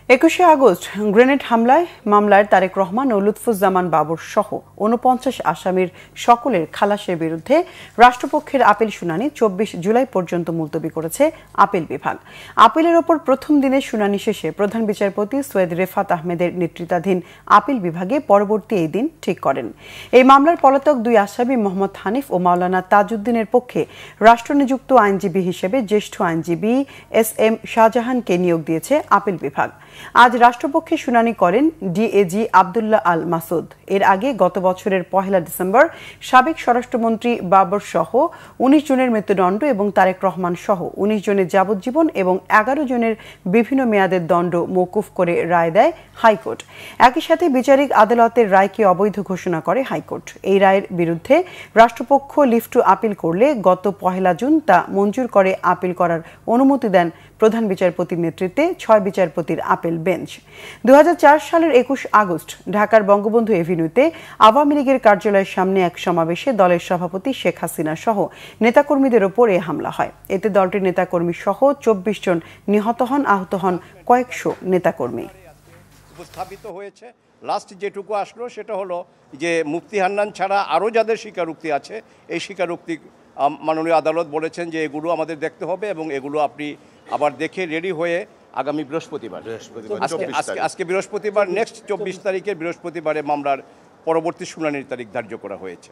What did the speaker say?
21শে August grenade হামলায় মামলায় তারেক রহমান ও লুৎফুজ্জামান বাবর সহ ৪৯ আসামির সকলের খালাসের বিরুদ্ধে রাষ্ট্রপক্ষের আপিল শুনানি ২৪ জুলাই পর্যন্ত মুলতবি করেছে আপিল বিভাগ। আপিলের ওপর প্রথম দিনের শুনানি শেষে প্রধান বিচারপতি সৈয়দ রেফাত আহমেদের নেতৃত্বাধীন আপিল বিভাগে পরবর্তী এই দিন ঠিক করেন। এই মামলার পলাতক দুই আসামি মোহাম্মদ হানিফ ও মাওলানা তাজউদ্দিনের পক্ষে রাষ্ট্রনিযুক্ত আইনজীবী হিসেবে জ্যেষ্ঠ আইনজীবী এস.এম. শাহজাহানকে নিয়োগ দিয়েছে আপিল বিভাগ। আজ রাষ্ট্রপক্ষে শুনানি করেন ডিএজি আব্দুল্লাহ আল মাসুদ। এর আগে গত বছরের ১ ডিসেম্বর সাবেক স্বরাষ্ট্রমন্ত্রী বাবর সহ ১৯ জনের মৃত্যুদণ্ড এবং তারেক রহমান সহ ১৯ জনের যাবজ্জীবন এবং ১১ জনের বিভিন্ন মেয়াদের দণ্ড মওকুফ করে রায় দেয় হাইকোর্ট। একই সাথে বিচারিক আদালতের রায়কে অবৈধ ঘোষণা করে হাইকোর্ট। এই রায়ের বিরুদ্ধে রাষ্ট্রপক্ষ লিভ টু আপিল করলে গত ১ জুন তা মঞ্জুর করে আপিল করার অনুমতি দেন প্রধান বিচারপতির নেতৃত্বে ৬ বিচারপতির আপিল বেঞ্চ। ২০০৪ সালের ২১ আগস্ট ঢাকার বঙ্গবন্ধু এভিনিউতে আওয়ামী লীগের কার্যালয়ের সামনে এক সমাবেশে দলের সভাপতি শেখ হাসিনা সহ নেতাকর্মীদের ওপর এ হামলা হয়। এতে দলটির নেতাকর্মী সহ ২৪ জন নিহত হন, আহত হন কয়েকশো নেতাকর্মী। উপস্থাপিত হয়েছে লাস্ট যেটুকু আসলো সেটা হলো যে মুফতি হান্নান ছাড়া আরও যাদের স্বীকারোক্তি আছে এই স্বীকারোক্তি মাননীয় আদালত বলেছেন যে এগুলো আমাদের দেখতে হবে এবং এগুলো আপনি আবার দেখে রেডি হয়ে আগামী বৃহস্পতিবার আজকে বৃহস্পতিবার নেক্সট ২৪ তারিখের বৃহস্পতিবারে মামলার পরবর্তী শুনানির তারিখ ধার্য করা হয়েছে।